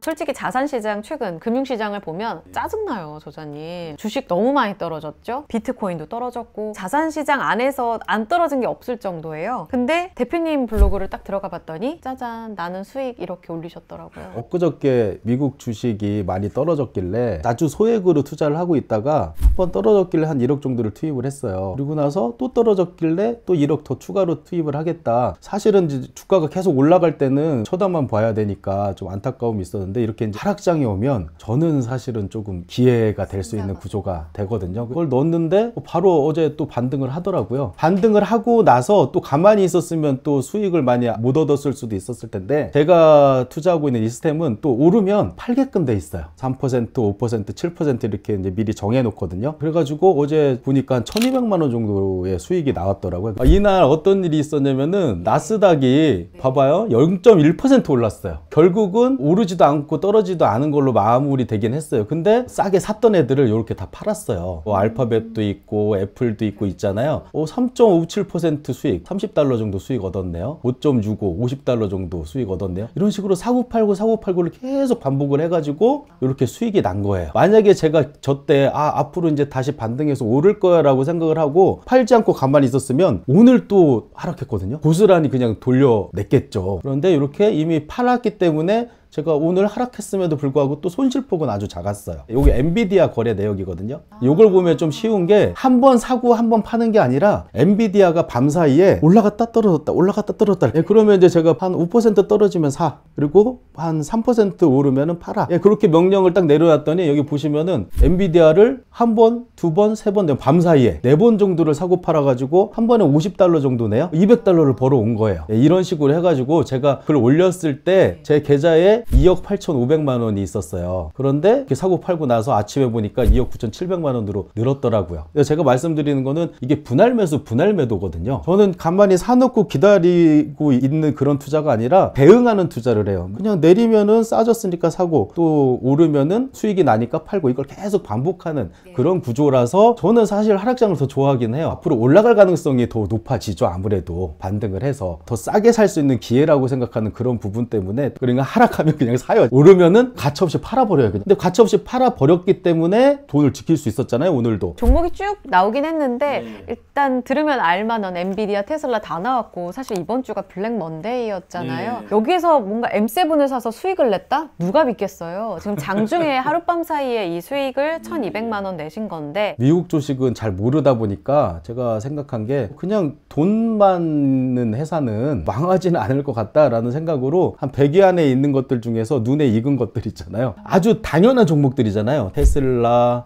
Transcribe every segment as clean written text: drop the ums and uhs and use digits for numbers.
솔직히 자산시장 최근 금융시장을 보면 짜증나요, 저자님. 주식 너무 많이 떨어졌죠? 비트코인도 떨어졌고 자산시장 안에서 안 떨어진 게 없을 정도예요. 근데 대표님 블로그를 딱 들어가 봤더니 짜잔, 나는 수익 이렇게 올리셨더라고요. 엊그저께 미국 주식이 많이 떨어졌길래 아주 소액으로 투자를 하고 있다가 한번 떨어졌길래 한 1억 정도를 투입을 했어요. 그리고 나서 또 떨어졌길래 또 1억 더 추가로 투입을 하겠다. 사실은 이제 주가가 계속 올라갈 때는 쳐다만 봐야 되니까 좀 안타까움이 있었는데 이렇게 이제 하락장이 오면 저는 사실은 조금 기회가 될 수 있는 구조가 되거든요. 그걸 넣었는데 바로 어제 또 반등을 하더라고요. 반등을 하고 나서 또 가만히 있었으면 또 수익을 많이 못 얻었을 수도 있었을 텐데 제가 투자하고 있는 이 시스템은 또 오르면 팔게끔 돼 있어요. 3%, 5%, 7% 이렇게 이제 미리 정해 놓거든요. 그래가지고 어제 보니까 한 1200만 원 정도의 수익이 나왔더라고요. 이날 어떤 일이 있었냐면은 나스닥이 봐봐요, 0.1% 올랐어요. 결국은 오르지도 않고 떨어지도 않은 걸로 마무리 되긴 했어요. 근데 싸게 샀던 애들을 이렇게 다 팔았어요. 뭐 알파벳도 있고 애플도 있고 있잖아요. 3.57% 수익, $30 정도 수익 얻었네요. 5.65, $50 정도 수익 얻었네요. 이런 식으로 사고 팔고 사고 팔고를 계속 반복을 해가지고 이렇게 수익이 난 거예요. 만약에 제가 저때 앞으로 이제 다시 반등해서 오를 거야 라고 생각을 하고 팔지 않고 가만히 있었으면 오늘 또 하락했거든요. 고스란히 그냥 돌려냈겠죠. 그런데 이렇게 이미 팔았기 때문에 제가 오늘 하락했음에도 불구하고 또 손실폭은 아주 작았어요. 요게 엔비디아 거래 내역이거든요. 요걸 보면 좀 쉬운 게 한 번 사고 한 번 파는 게 아니라 엔비디아가 밤 사이에 올라갔다 떨어졌다 올라갔다 떨어졌다. 그러면 이제 제가 한 5% 떨어지면 사, 그리고 한 3% 오르면은 팔아. 그렇게 명령을 딱 내려놨더니 여기 보시면은 엔비디아를 한 번, 두 번, 세 번, 밤 사이에 4번 정도를 사고 팔아가지고 한 번에 $50 정도네요. $200를 벌어온 거예요. 이런 식으로 해가지고 제가 글 올렸을 때 제 계좌에 2억 8,500만 원이 있었어요. 그런데 이렇게 사고 팔고 나서 아침에 보니까 2억 9,700만 원으로 늘었더라고요. 제가 말씀드리는 거는 이게 분할 매수, 분할 매도거든요. 저는 가만히 사놓고 기다리고 있는 그런 투자가 아니라 대응하는 투자를 해요. 그냥 내리면은 싸졌으니까 사고 또 오르면은 수익이 나니까 팔고 이걸 계속 반복하는 그런 구조라서 저는 사실 하락장을 더 좋아하긴 해요. 앞으로 올라갈 가능성이 더 높아지죠. 아무래도 반등을 해서 더 싸게 살 수 있는 기회라고 생각하는 그런 부분 때문에, 그러니까 하락하면 그냥 사요. 오르면은 가차없이 팔아버려요. 그냥. 근데 가차없이 팔아버렸기 때문에 돈을 지킬 수 있었잖아요. 오늘도 종목이 쭉 나오긴 했는데 일단 들으면 알만한 엔비디아, 테슬라 다 나왔고, 사실 이번 주가 블랙 먼데이였잖아요. 여기에서 뭔가 M7을 사서 수익을 냈다? 누가 믿겠어요. 지금 장중에 하룻밤 사이에 이 수익을 1200만 원 내신 건데, 미국 주식은 잘 모르다 보니까 제가 생각한 게 그냥 돈 많은 회사는 망하지는 않을 것 같다라는 생각으로 한 100위 안에 있는 것들 중에서 눈에 익은 것들 있잖아요. 아주 당연한 종목들이잖아요. 테슬라,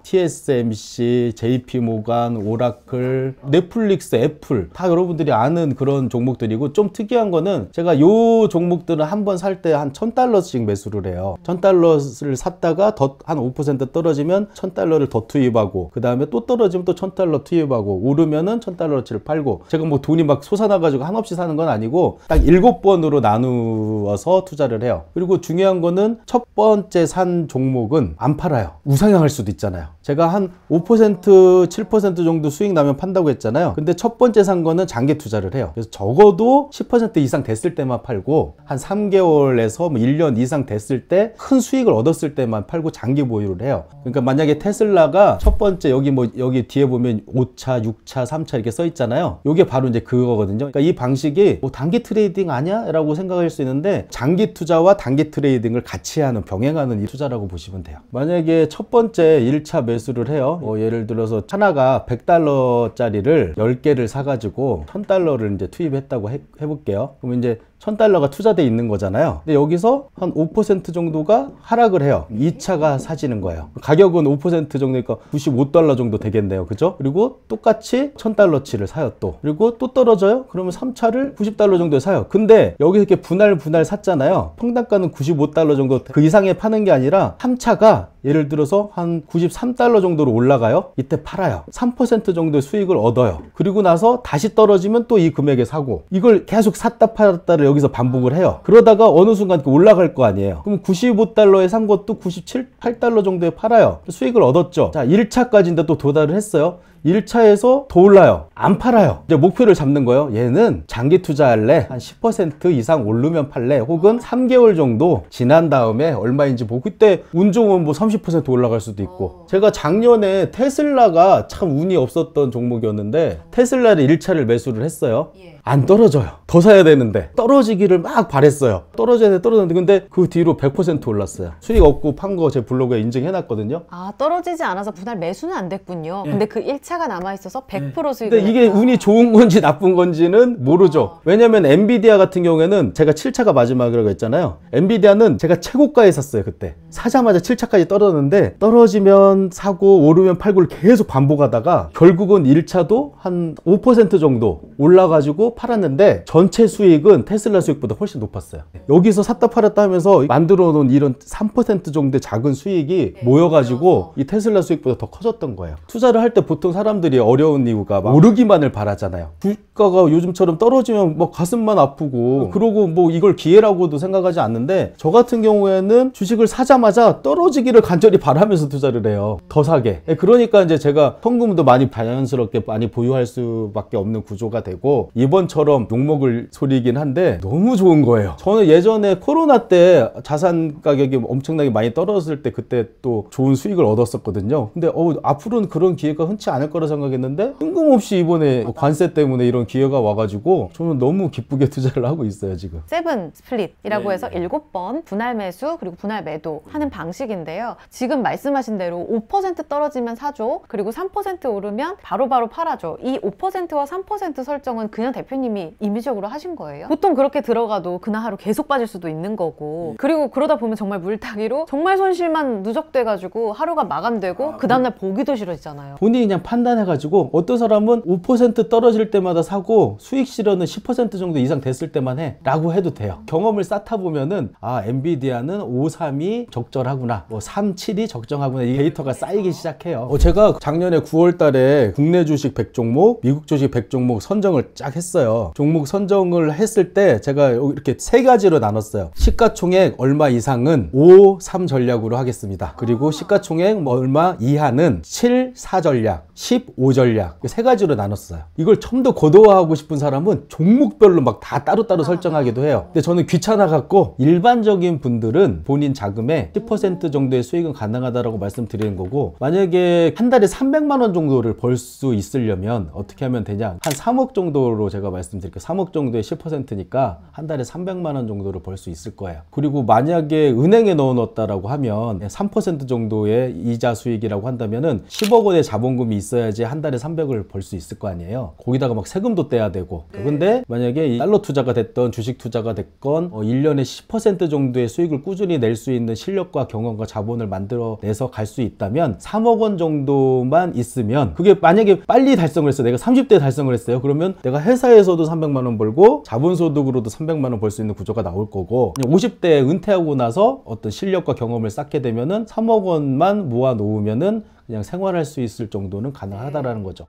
TSMC, JP모간, 오라클, 넷플릭스, 애플, 다 여러분들이 아는 그런 종목들이고, 좀 특이한 거는 제가 요 종목들은 한 번 살 때 한 $1000씩 매수를 해요. $1000를 샀다가 더 한 5% 떨어지면 $1000를 더 투입하고, 그 다음에 또 떨어지면 또 $1000 투입하고, 오르면은 $1000어치를 팔고. 제가 뭐 돈이 막 솟아나가지고 한없이 사는 건 아니고 딱 7번으로 나누어서 투자를 해요. 그리고 중요한 거는 첫 번째 산 종목은 안 팔아요. 우상향할 수도 있잖아요. 제가 한 5%, 7% 정도 수익 나면 판다고 했잖아요. 근데 첫 번째 산 거는 장기 투자를 해요. 그래서 적어도 10% 이상 됐을 때만 팔고, 한 3개월에서 뭐 1년 이상 됐을 때 큰 수익을 얻었을 때만 팔고 장기 보유를 해요. 그러니까 만약에 테슬라가 첫 번째 여기 뒤에 보면 5차, 6차, 3차 이렇게 써 있잖아요. 이게 바로 이제 그거거든요. 그러니까 이 방식이 뭐 단기 트레이딩 아니야? 라고 생각할 수 있는데, 장기 투자와 단기 트레이딩을 같이 하는, 병행하는 이 투자라고 보시면 돼요. 만약에 첫 번째 1차 매수를 해요. 예를 들어서 하나가 $100짜리를 10개를 사가지고 $1000를 이제 투입했다고 해볼게요. 그러면 이제 $1000가 투자돼 있는 거잖아요. 근데 여기서 한 5% 정도가 하락을 해요. 2차가 사지는 거예요. 가격은 5% 정도니까 $95 정도 되겠네요. 그죠? 그리고 똑같이 $1000치를 사요 또. 그리고 또 떨어져요? 그러면 3차를 $90 정도에 사요. 근데 여기서 이렇게 분할 샀잖아요. 평단가는 $95 정도 그 이상에 파는 게 아니라 3차가 예를 들어서 한 93달러 정도로 올라가요. 이때 팔아요. 3% 정도의 수익을 얻어요. 그리고 나서 다시 떨어지면 또 이 금액에 사고, 이걸 계속 샀다 팔았다를 여기서 반복을 해요. 그러다가 어느 순간 올라갈 거 아니에요. 그럼 95달러에 산 것도 97, 8달러 정도에 팔아요. 수익을 얻었죠. 자, 1차까지인데 또 도달을 했어요. 1차에서 더 올라요. 안 팔아요. 이제 목표를 잡는 거예요. 얘는 장기 투자할래? 한 10% 이상 오르면 팔래? 혹은 3개월 정도 지난 다음에 얼마인지 보고, 그때 운 좋으면 뭐 30% 올라갈 수도 있고. 제가 작년에 테슬라가 참 운이 없었던 종목이었는데 테슬라를 1차를 매수를 했어요. 안 떨어져요. 더 사야 되는데 떨어지기를 막 바랬어요. 떨어져야 돼, 떨어졌는데 근데 그 뒤로 100% 올랐어요. 수익 얻고 판 거 제 블로그에 인증해놨거든요. 아, 떨어지지 않아서 분할 매수는 안 됐군요. 근데 그 1차가 남아있어서 100% 수익을 근데 이게 냈다. 운이 좋은 건지 나쁜 건지는 모르죠. 왜냐면 엔비디아 같은 경우에는 제가 7차가 마지막이라고 했잖아요. 엔비디아는 제가 최고가에 샀어요. 그때 사자마자 7차까지 떨어졌는데, 떨어지면 사고 오르면 팔고를 계속 반복하다가 결국은 1차도 한 5% 정도 올라가지고 팔았는데 전체 수익은 테슬라 수익보다 훨씬 높았어요. 여기서 샀다 팔았다 하면서 만들어 놓은 이런 3% 정도의 작은 수익이 모여가지고 이 테슬라 수익보다 더 커졌던 거예요. 투자를 할 때 보통 사람들이 어려운 이유가 막 오르기만을 바라잖아요. 주가가 요즘처럼 떨어지면 막 가슴만 아프고 그러고 뭐 이걸 기회라고도 생각하지 않는데, 저 같은 경우에는 주식을 사자마자 떨어지기를 간절히 바라면서 투자를 해요. 더 사게. 그러니까 이제 제가 현금도 많이 자연스럽게 많이 보유할 수밖에 없는 구조가 되고, 이번처럼 욕먹을 소리이긴 한데 너무 좋은 거예요. 저는 예전에 코로나 때 자산 가격이 엄청나게 많이 떨어졌을 때 그때 또 좋은 수익을 얻었었거든요. 근데 앞으로는 그런 기회가 흔치 않을 거라 생각했는데 뜬금없이 이번에 관세 때문에 이런 기회가 와가지고 저는 너무 기쁘게 투자를 하고 있어요 지금. 세븐 스플릿이라고 해서 7번 분할 매수 그리고 분할 매도 하는 방식인데요. 지금 말씀하신 대로 5% 떨어지면 사줘, 그리고 3% 오르면 바로바로 팔아줘. 이 5%와 3% 설정은 그냥 대표님이 임의적으로 하신 거예요. 보통 그렇게 들어가도 그날 하루 계속 빠질 수도 있는 거고, 그리고 그러다 보면 정말 물타기로 정말 손실만 누적돼가지고 하루가 마감되고 그 다음날 보기도 싫어지잖아요. 본인이 그냥 판단해가지고, 어떤 사람은 5% 떨어질 때마다 사고 수익 실현은 10% 정도 이상 됐을 때만 해 라고 해도 돼요. 경험을 쌓다 보면은 아, 엔비디아는 532 적절하구나, 뭐 37이 적정하구나, 이 데이터가 쌓이기 시작해요. 제가 작년에 9월 달에 국내 주식 100종목, 미국 주식 100종목 선정을 쫙 했어요. 종목 선정을 했을 때 제가 이렇게 세 가지로 나눴어요. 시가총액 얼마 이상은 5, 3 전략으로 하겠습니다. 그리고 시가총액 뭐 얼마 이하는 7, 4 전략, 15 전략, 세 가지로 나눴어요. 이걸 좀 더 고도화하고 싶은 사람은 종목별로 막 다 따로따로 설정하기도 해요. 근데 저는 귀찮아 갖고 일반적인 분들은 본인 자금의 10% 정도의 수익은 가능하다라고 말씀드리는 거고, 만약에 한 달에 300만 원 정도를 벌 수 있으려면 어떻게 하면 되냐, 한 3억 정도로 제가 말씀드릴게요. 3억 정도의 10%니까 한 달에 300만 원 정도를 벌 수 있을 거예요. 그리고 만약에 은행에 넣어놨다라고 하면 3% 정도의 이자 수익이라고 한다면은 10억 원의 자본금이 있어야지 한 달에 300을 벌 수 있을 거 아니에요. 거기다가 막 세금도 떼야 되고. 근데 만약에 이 달러 투자가 됐던 주식 투자가 됐건 1년에 10% 정도의 수익을 꾸준히 낼 수 있는 실력과 경험과 자본을 만들어내서 갈 수 있다면 3억 원 정도만 있으면, 그게 만약에 빨리 달성을 했어요. 내가 30대에 달성을 했어요. 그러면 내가 회사에서도 300만 원 벌고 자본소득으로도 300만 원 벌 수 있는 구조가 나올 거고, 50대에 은퇴하고 나서 어떤 실력과 경험을 쌓게 되면은 3억 원만 모아 놓으면은 그냥 생활할 수 있을 정도는 가능하다라는 거죠.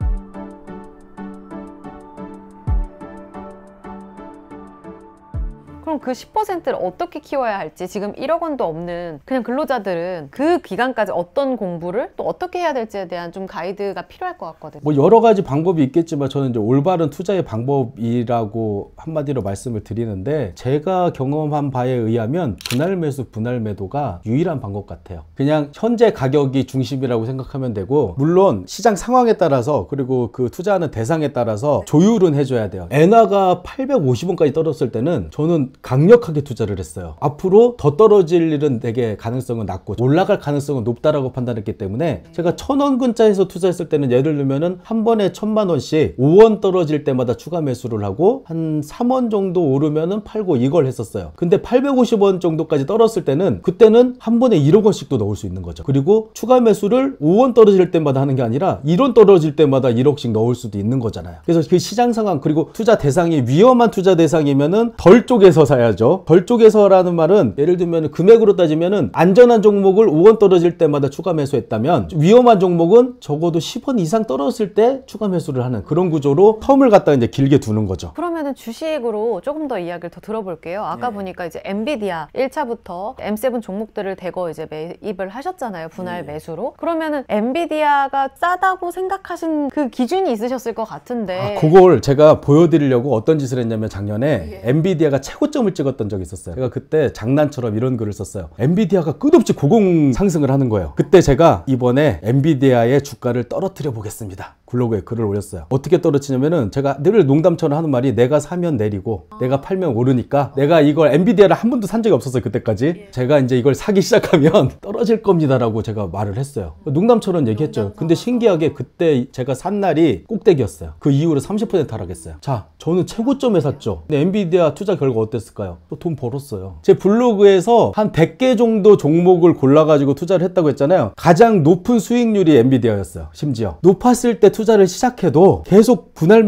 그럼 그 10%를 어떻게 키워야 할지, 지금 1억 원도 없는 그냥 근로자들은 그 기간까지 어떤 공부를 또 어떻게 해야 될지에 대한 좀 가이드가 필요할 것 같거든요. 뭐 여러 가지 방법이 있겠지만 저는 이제 올바른 투자의 방법이라고 한마디로 말씀을 드리는데, 제가 경험한 바에 의하면 분할 매수, 분할 매도가 유일한 방법 같아요. 그냥 현재 가격이 중심이라고 생각하면 되고, 물론 시장 상황에 따라서 그리고 그 투자하는 대상에 따라서 조율은 해줘야 돼요. 엔화가 850원까지 떨어졌을 때는 저는 강력하게 투자를 했어요. 앞으로 더 떨어질 일은 되게 가능성은 낮고 올라갈 가능성은 높다라고 판단했기 때문에, 제가 1000원 근자에서 투자했을 때는 예를 들면은 한 번에 1000만 원씩 5원 떨어질 때마다 추가 매수를 하고 한 3원 정도 오르면은 팔고 이걸 했었어요. 근데 850원 정도까지 떨었을 때는, 그때는 한 번에 1억 원씩도 넣을 수 있는 거죠. 그리고 추가 매수를 5원 떨어질 때마다 하는 게 아니라 1원 떨어질 때마다 1억씩 넣을 수도 있는 거잖아요. 그래서 그 시장 상황, 그리고 투자 대상이 위험한 투자 대상이면은 덜 쪽에서 쪽에서 사야죠. 덜 쪽에서라는 말은 예를 들면 금액으로 따지면은 안전한 종목을 5원 떨어질 때마다 추가 매수했다면 위험한 종목은 적어도 10원 이상 떨어졌을 때 추가 매수를 하는 그런 구조로 텀을 갖다가 이제 길게 두는 거죠. 그러면은 주식으로 조금 더 이야기를 더 들어볼게요. 아까 보니까 이제 엔비디아 1차부터 M7 종목들을 대거 이제 매입을 하셨잖아요. 분할 매수로. 그러면은 엔비디아가 싸다고 생각하신 그 기준이 있으셨을 것 같은데. 그걸 제가 보여드리려고 어떤 짓을 했냐면 작년에 엔비디아가 최고점을 찍었던 적이 있었어요. 제가 그때 장난처럼 이런 글을 썼어요. 엔비디아가 끝없이 고공 상승을 하는 거예요. 그때 제가 이번에 엔비디아의 주가를 떨어뜨려 보겠습니다. 블로그에 글을 올렸어요. 어떻게 떨어지냐면은 제가 늘 농담처럼 하는 말이 내가 사면 내리고 내가 팔면 오르니까 내가 이걸 엔비디아를 한 번도 산 적이 없었어요. 그때까지. 제가 이제 이걸 사기 시작하면 떨어질 겁니다라고 제가 말을 했어요. 농담처럼 얘기했죠. 근데 신기하게 그때 제가 산 날이 꼭대기였어요. 그 이후로 30% 하락했어요. 자, 저는 최고점에 샀죠. 근데 엔비디아 투자 결과 어땠을까요? 또 돈 벌었어요. 제 블로그에서 한 100개 정도 종목을 골라가지고 투자를 했다고 했잖아요. 가장 높은 수익률이 엔비디아였어요. 심지어 높았을 때 투자를 시작해도 계속 분할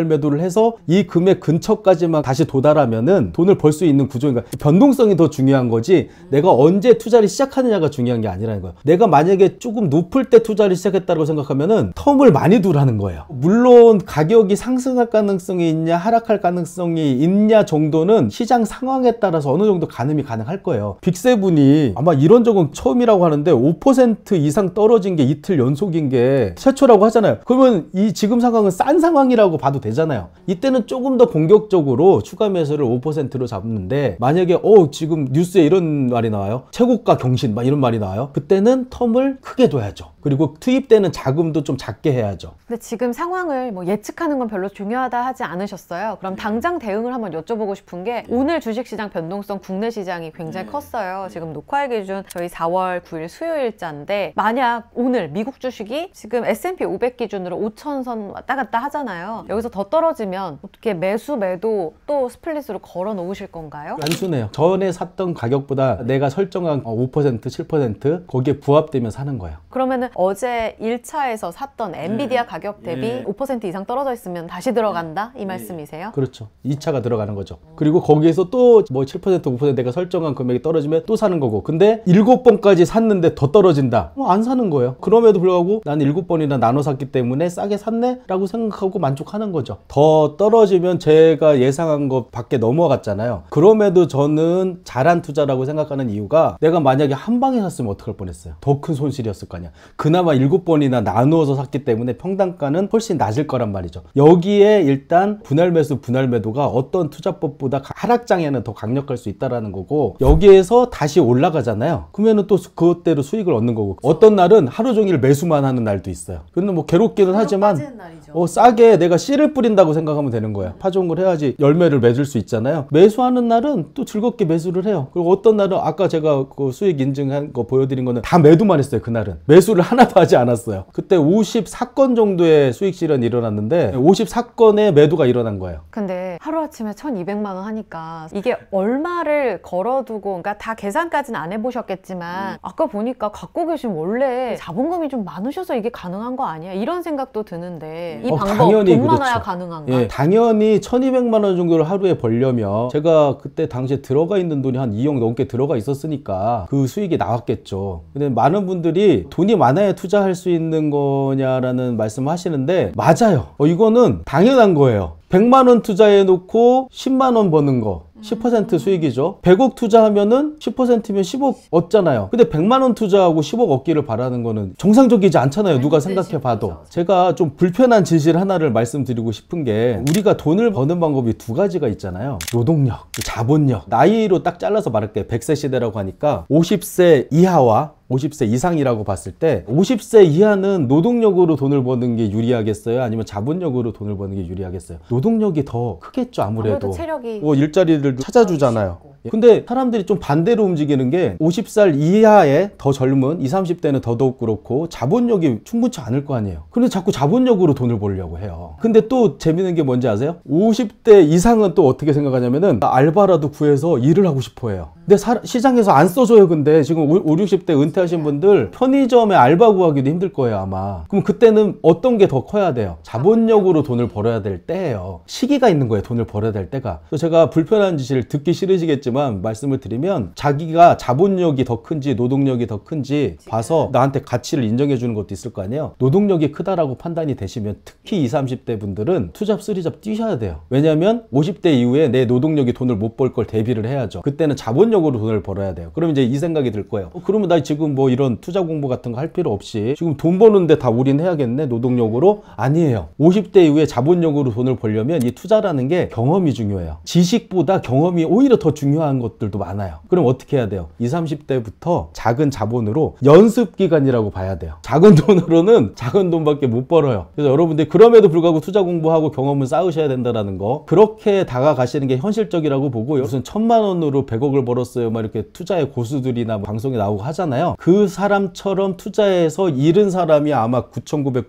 매도를 해서 이 금액 근처까지만 다시 도달하면은 돈을 벌 수 있는 구조인가. 변동성이 더 중요한 거지 내가 언제 투자를 시작하느냐가 중요한 게 아니라는 거예요. 내가 만약에 조금 높을 때 투자를 시작했다고 생각하면은 텀을 많이 두라는 거예요. 물론 가격이 상승할 가능성이 있냐 하락할 가능성이 있냐 정도는 시장 상황에 따라서 어느 정도 가늠이 가능할 거예요. 빅세븐이 아마 이런 적은 처음이라고 하는데 5% 이상 떨어진 게 이틀 연속인 게 최초라고 하잖아요. 그러면 이 지금 상황은 싼 상황이라고 봐도 되잖아요. 이때는 조금 더 공격적으로 추가 매수를 5%로 잡는데 만약에 지금 뉴스에 이런 말이 나와요. 최고가 경신 막 이런 말이 나와요. 그때는 텀을 크게 둬야죠. 그리고 투입되는 자금도 좀 작게 해야죠. 근데 지금 상황을 뭐 예측하는 건 별로 중요하다 하지 않으셨어요? 그럼 당장 대응을 한번 여쭤보고 싶은 게 오늘 주식시장 변동성 국내 시장이 굉장히 컸어요. 지금 녹화일 기준 저희 4월 9일 수요일자인데 만약 오늘 미국 주식이 지금 S&P 500 기준으로 5,000선 왔다 갔다 하잖아요. 여기서 더 떨어지면 어떻게 매수 매도 또 스플릿으로 걸어 놓으실 건가요? 단순해요. 전에 샀던 가격보다 내가 설정한 5%, 7% 거기에 부합되면 사는 거예요. 그러면은 어제 1차에서 샀던 엔비디아 가격 대비 5% 이상 떨어져 있으면 다시 들어간다? 이 말씀이세요? 그렇죠. 2차가 들어가는 거죠. 그리고 거기에서 또 뭐 7%, 5% 내가 설정한 금액이 떨어지면 또 사는 거고. 근데 7번까지 샀는데 더 떨어진다. 안 사는 거예요. 그럼에도 불구하고 나는 7번이나 나눠 샀기 때문에 싸게 샀네? 라고 생각하고 만족하는 거죠. 더 떨어지면 제가 예상한 것 밖에 넘어갔잖아요. 그럼에도 저는 잘한 투자라고 생각하는 이유가 내가 만약에 한 방에 샀으면 어떡할 뻔했어요. 더 큰 손실이었을 거 아니야. 그나마 7번이나 나누어서 샀기 때문에 평단가는 훨씬 낮을 거란 말이죠. 여기에 일단 분할 매수, 분할 매도가 어떤 투자법보다 하락장에는 더 강력할 수 있다는 거고 여기에서 다시 올라가잖아요. 그러면 또 그것대로 수익을 얻는 거고 어떤 날은 하루 종일 매수만 하는 날도 있어요. 근데 뭐 괴롭기는 하지만 싸게 내가 씨를 뿌린다고 생각하면 되는 거야. 파종을 해야지 열매를 맺을 수 있잖아요. 매수하는 날은 또 즐겁게 매수를 해요. 그리고 어떤 날은 아까 제가 그 수익 인증한 거 보여드린 거는 다 매도만 했어요. 그날은 매수를 하나도 하지 않았어요. 그때 54건 정도의 수익 실현이 일어났는데 54건의 매도가 일어난 거예요. 근데 하루아침에 1,200만 원 하니까 이게 얼마를 걸어두고 그러니까 다 계산까지는 안 해보셨겠지만 아까 보니까 갖고 계신 원래 자본금이 좀 많으셔서 이게 가능한 거 아니야? 이런 생각도 드는데 이 방법 당연히 돈 그렇죠. 많아야 가능한가? 예, 당연히 1,200만 원 정도를 하루에 벌려면 제가 그때 당시에 들어가 있는 돈이 한 2억 넘게 들어가 있었으니까 그 수익이 나왔겠죠. 근데 많은 분들이 돈이 많아야 투자할 수 있는 거냐라는 말씀을 하시는데 맞아요. 이거는 당연한 거예요. 100만 원 투자해 놓고 10만 원 버는 거 10% 수익이죠. 100억 투자하면은 10%면 10억 얻잖아요. 근데 100만 원 투자하고 10억 얻기를 바라는 거는 정상적이지 않잖아요. 누가 생각해 봐도. 제가 좀 불편한 진실 하나를 말씀드리고 싶은 게 우리가 돈을 버는 방법이 두 가지가 있잖아요. 노동력, 자본력. 나이로 딱 잘라서 말할게요. 100세 시대라고 하니까 50세 이하와 50세 이상이라고 봤을 때 50세 이하는 노동력으로 돈을 버는 게 유리하겠어요? 아니면 자본력으로 돈을 버는 게 유리하겠어요? 노동력이 더 크겠죠. 아무래도 체력이 일자리를 찾아주잖아요. 근데 사람들이 좀 반대로 움직이는 게 50살 이하의 더 젊은 20, 30대는 더더욱 그렇고 자본력이 충분치 않을 거 아니에요. 근데 자꾸 자본력으로 돈을 벌려고 해요. 근데 또 재밌는 게 뭔지 아세요? 50대 이상은 또 어떻게 생각하냐면은 알바라도 구해서 일을 하고 싶어 해요. 근데 시장에서 안 써줘요. 근데 지금 5, 60대 은퇴하신 분들 편의점에 알바 구하기도 힘들 거예요 아마. 그럼 그때는 어떤 게 더 커야 돼요? 자본력으로 돈을 벌어야 될 때예요. 시기가 있는 거예요. 돈을 벌어야 될 때가. 그래서 제가 불편한 짓을 듣기 싫으시겠지만 말씀을 드리면 자기가 자본력이 더 큰지 노동력이 더 큰지 봐서 나한테 가치를 인정해 주는 것도 있을 거 아니에요. 노동력이 크다라고 판단이 되시면 특히 20, 30대 분들은 투잡, 쓰리잡 뛰셔야 돼요. 왜냐하면 50대 이후에 내 노동력이 돈을 못 벌 걸 대비를 해야죠. 그때는 자본력으로 돈을 벌어야 돼요. 그러면 이제 이 생각이 들 거예요. 그러면 나 지금 뭐 이런 투자 공부 같은 거 할 필요 없이 지금 돈 버는데 다 올인해야겠네 노동력으로? 아니에요. 50대 이후에 자본력으로 돈을 벌려면 이 투자라는 게 경험이 중요해요. 지식보다 경험이 오히려 더 중요한 것들도 많아요. 그럼 어떻게 해야 돼요? 20, 30대부터 작은 자본으로 연습 기간이라고 봐야 돼요. 작은 돈으로는 작은 돈밖에 못 벌어요. 그래서 여러분들이 그럼에도 불구하고 투자 공부하고 경험을 쌓으셔야 된다는 거, 그렇게 다가가시는 게 현실적이라고 보고, 무슨 1000만 원으로 100억을 벌었어요 막 이렇게 투자의 고수들이나 뭐 방송에 나오고 하잖아요. 그 사람처럼 투자해서 잃은 사람이 아마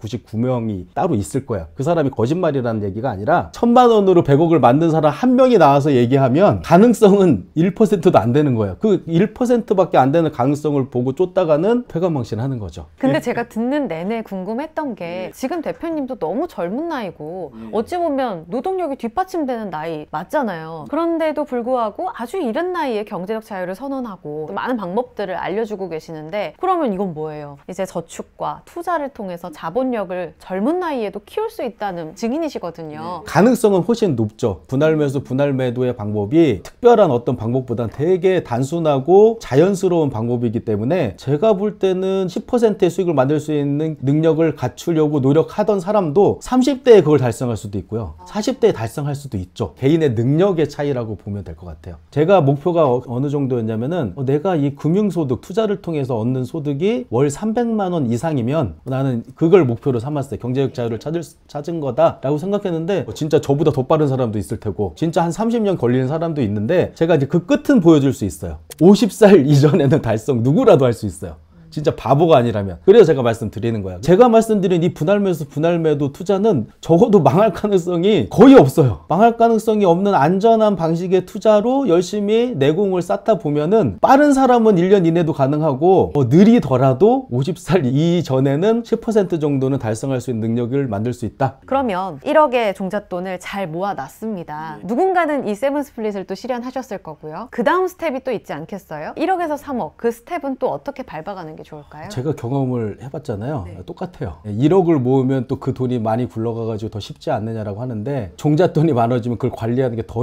9,999명이 따로 있을 거야. 그 사람이 거짓말이라는 얘기가 아니라 1000만 원으로 100억을 만든 사람 한 명이 나와서 얘기하면 가능성은 1%도 안 되는 거예요. 그 1%밖에 안 되는 가능성을 보고 쫓다가는 패관망신하는 거죠. 근데 제가 듣는 내내 궁금했던 게 지금 대표님도 너무 젊은 나이고 어찌 보면 노동력이 뒷받침되는 나이 맞잖아요. 그런데도 불구하고 아주 이른 나이에 경제적 자유를 선언하고 많은 방법들을 알려주고 계시는데, 그러면 이건 뭐예요? 이제 저축과 투자를 통해서 자본력을 젊은 나이에도 키울 수 있다는 증인이시거든요. 가능성은 훨씬 높죠. 분할 매수, 분할 매도의 방법이 특별한 어떤 방법보다는 되게 단순하고 자연스러운 방법이기 때문에 제가 볼 때는 10%의 수익을 만들 수 있는 능력을 갖추려고 노력하던 사람도 30대에 그걸 달성할 수도 있고요. 40대에 달성할 수도 있죠. 개인의 능력의 차이라고 보면 될 것 같아요. 제가 목표가 어느 정도였냐면은 내가 이 금융소득, 투자를 통해서 얻는 소득이 월 300만 원 이상이면 나는 그걸 목표로 삼았어요. 경제적 자유를 찾은 거다라고 생각했는데 진짜 저보다 더 빠른 사람도 있을 테고 진짜 한 30년 걸리는 사람도 있는데 제가 이제 그 끝은 보여줄 수 있어요. 50살 이전에는 달성 누구라도 할 수 있어요. 진짜 바보가 아니라면. 그래서 제가 말씀드리는 거예요. 제가 말씀드린 이 분할 매수, 분할 매도 투자는 적어도 망할 가능성이 거의 없어요. 망할 가능성이 없는 안전한 방식의 투자로 열심히 내공을 쌓다 보면은 빠른 사람은 1년 이내도 가능하고 느리더라도 50살 이전에는 10% 정도는 달성할 수 있는 능력을 만들 수 있다. 그러면 1억의 종잣돈을 잘 모아놨습니다. 누군가는 이 세븐 스플릿을 또 실현하셨을 거고요. 그 다음 스텝이 또 있지 않겠어요? 1억에서 3억, 그 스텝은 또 어떻게 밟아가는 게 좋을까요? 제가 경험을 해봤잖아요. 똑같아요. 1억을 모으면 또 그 돈이 많이 굴러가가지고 더 쉽지 않느냐라고 하는데 종잣돈이 많아지면 그걸 관리하는 게 더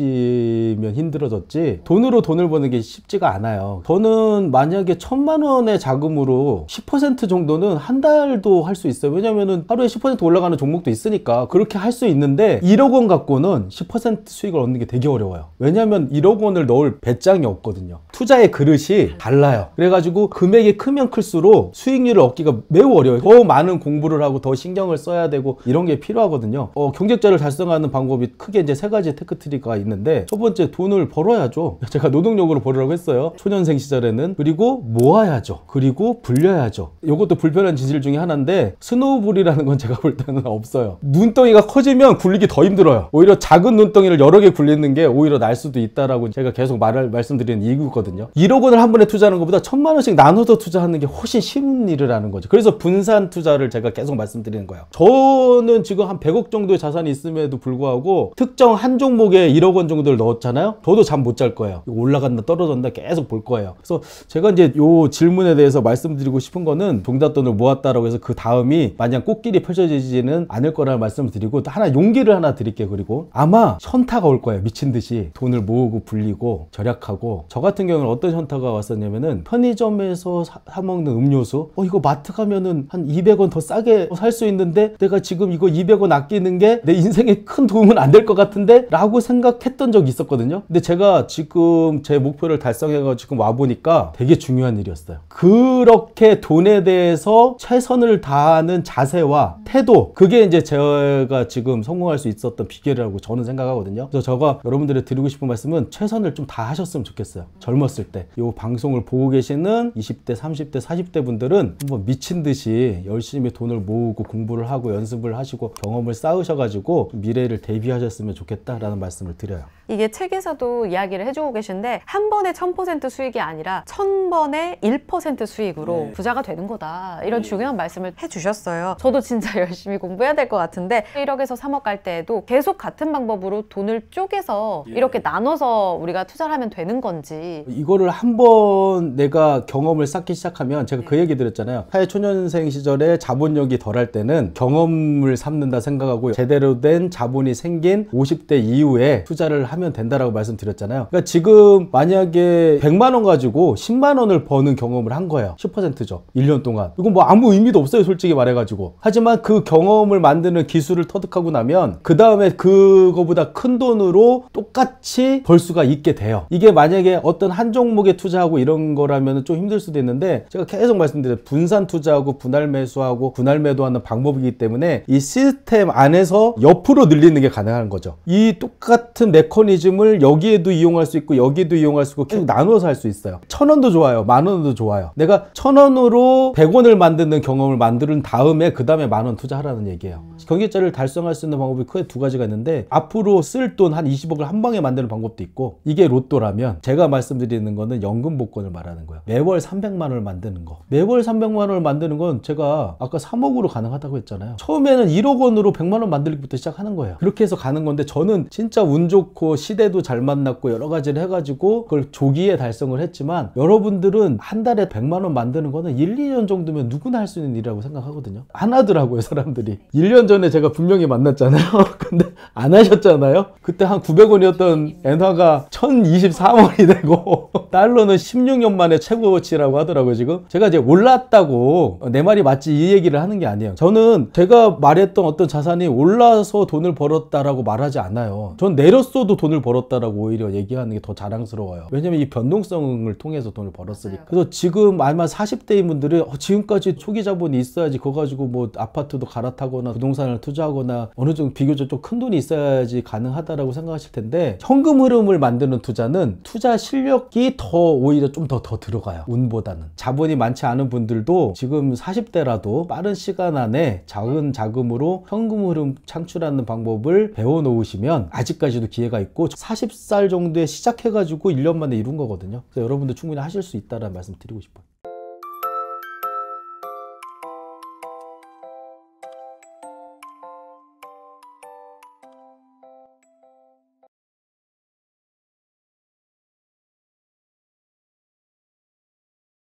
힘들어지면 힘들어졌지 돈으로 돈을 버는 게 쉽지가 않아요. 저는 만약에 1000만 원의 자금으로 10% 정도는 한 달도 할 수 있어요. 왜냐면은 하루에 10% 올라가는 종목도 있으니까 그렇게 할 수 있는데 1억 원 갖고는 10% 수익을 얻는 게 되게 어려워요. 왜냐면 1억 원을 넣을 배짱이 없거든요. 투자의 그릇이 달라요. 그래가지고 금액이 크면 클수록 수익률을 얻기가 매우 어려워요. 더 많은 공부를 하고 더 신경을 써야 되고 이런 게 필요하거든요. 경제적자를 달성하는 방법이 크게 이제 3가지 테크트리가 있는데, 첫 번째 돈을 벌어야죠. 제가 노동력으로 벌으라고 했어요. 초년생 시절에는. 그리고 모아야죠. 그리고 불려야죠. 이것도 불편한 진실 중에 하나인데 스노우볼이라는 건 제가 볼 때는 없어요. 눈덩이가 커지면 굴리기 더 힘들어요. 오히려 작은 눈덩이를 여러 개 굴리는 게 오히려 날 수도 있다라고 제가 계속 말씀드리는 이유거든요. 1억 원을 한 번에 투자하는 것보다 1000만 원씩 나눠서 투자하는 게 훨씬 쉬운 일이라는 거죠. 그래서 분산 투자를 제가 계속 말씀드리는 거예요. 저는 지금 한 100억 정도의 자산이 있음에도 불구하고 특정 한 종목에 1억 원 정도를 넣었잖아요. 저도 잠 못 잘 거예요. 올라간다 떨어졌다 계속 볼 거예요. 그래서 제가 이제 요 질문에 대해서 말씀드리고 싶은 거는 종잣돈을 모았다라고 해서 그 다음이 마냥 꽃길이 펼쳐지지는 않을 거라는 말씀을 드리고, 하나 용기를 하나 드릴게요. 그리고 아마 현타가 올 거예요. 미친 듯이 돈을 모으고 불리고 절약하고. 저 같은 경우는 어떤 현타가 왔었냐면은 편의점에서 사 먹는 음료수, 이거 마트 가면은 한 200원 더 싸게 살 수 있는데 내가 지금 이거 200원 아끼는 게 내 인생에 큰 도움은 안 될 것 같은데 라고 생각했던 적이 있었거든요. 근데 제가 지금 제 목표를 달성해가지고 지금 와보니까 되게 중요한 일이었어요. 그렇게 돈에 대해서 최선을 다하는 자세와 태도, 그게 이제 제가 지금 성공할 수 있었던 비결이라고 저는 생각하거든요. 그래서 제가 여러분들이 드리고 싶은 말씀은 최선을 좀 다 하셨으면 좋겠어요. 젊었을 때 이 방송을 보고 계시는 20대, 30대, 40대 분들은 한번 미친 듯이 열심히 돈을 모으고 공부를 하고 연습을 하시고 경험을 쌓으셔가지고 미래를 대비하셨으면 좋겠다라는 말씀을 드려요. 이게 책에서도 이야기를 해주고 계신데 한 번에 1000% 수익이 아니라 1000번에 1% 수익으로 부자가 되는 거다, 이런 중요한 말씀을 해주셨어요. 저도 진짜 열심히 공부해야 될 것 같은데 1억에서 3억 갈 때에도 계속 같은 방법으로 돈을 쪼개서 이렇게 나눠서 우리가 투자를 하면 되는 건지. 이거를 한번 내가 경험을 쌓기 시작하면, 제가 그 얘기 드렸잖아요. 사회초년생 시절에 자본력이 덜할 때는 경험을 삼는다 생각하고 제대로 된 자본이 생긴 50대 이후에 투자를 하면 된다라고 말씀드렸잖아요. 그러니까 지금 만약에 100만 원 가지고 10만 원을 버는 경험을 한 거예요. 10%죠. 1년 동안. 이건 뭐 아무 의미도 없어요, 솔직히 말해가지고. 하지만 그 경험을 만드는 기술을 터득하고 나면 그 다음에 그거보다 큰 돈으로 똑같이 벌 수가 있게 돼요. 이게 만약에 어떤 한 종목에 투자하고 이런 거라면 좀 힘들 수도 있는데, 제가 계속 말씀드려요. 분산 투자하고 분할 매수하고 분할 매도하는 방법이기 때문에 이 시스템 안에서 옆으로 늘리는 게 가능한 거죠. 이 똑같은 메커니즘을 여기에도 이용할 수 있고 여기에도 이용할 수 있고 계속 나눠서 할 수 있어요. 1000원도 좋아요, 10,000원도 좋아요. 내가 1000원으로 100원을 만드는 경험을 만든 다음에 그 다음에 10,000원 투자하라는 얘기예요. 경제자를 달성할 수 있는 방법이 크게 두 가지가 있는데, 앞으로 쓸 돈 한 20억을 한 방에 만드는 방법도 있고, 이게 로또라면 제가 말씀드리는 거는 연금 복권을 말하는 거예요. 매월 300만 원을 만드는 거. 매월 300만 원을 만드는 건 제가 아까 3억으로 가능하다고 했잖아요. 처음에는 1억 원으로 100만 원 만들기부터 시작하는 거예요. 그렇게 해서 가는 건데, 저는 진짜 운 좋고 시대도 잘 만났고 여러 가지를 해가지고 그걸 조기에 달성을 했지만, 여러분들은 한 달에 100만 원 만드는 거는 1, 2년 정도면 누구나 할 수 있는 일이라고 생각하거든요. 안 하더라고요, 사람들이. 1년 전에 제가 분명히 만났잖아요. 근데 안 하셨잖아요. 그때 한 900원이었던 엔화가 1024원이 되고 달러는 16년 만에 최고치라고 하더라고요. 지금 제가 이제 올랐다고 내 말이 맞지 이 얘기를 하는 게 아니에요. 저는 제가 말했던 어떤 자산이 올라서 돈을 벌었다라고 말하지 않아요. 전 내렸어도 돈을 벌었다라고 오히려 얘기하는 게 더 자랑스러워요. 왜냐면 이 변동성을 통해서 돈을 벌었으니까. 그래서 지금 아마 40대인 분들이 지금까지 초기 자본이 있어야지 그거 가지고 뭐 아파트도 갈아타거나 부동산을 투자하거나 어느 정도 비교적 좀 큰 돈이 있어야지 가능하다라고 생각하실 텐데, 현금 흐름을 만드는 투자는 투자 실력이 더 오히려 좀 더 들어가요, 운보다는. 자본이 많지 않은 분들도 지금 40대라도 빠른 시간 안에 작은 자금으로 현금 흐름 창출하는 방법을 배워 놓으시면 아직까지도 기회가 있고, 40살 정도에 시작해가지고 1년 만에 이룬 거거든요. 그래서 여러분도 충분히 하실 수 있다는 말씀 드리고 싶어요.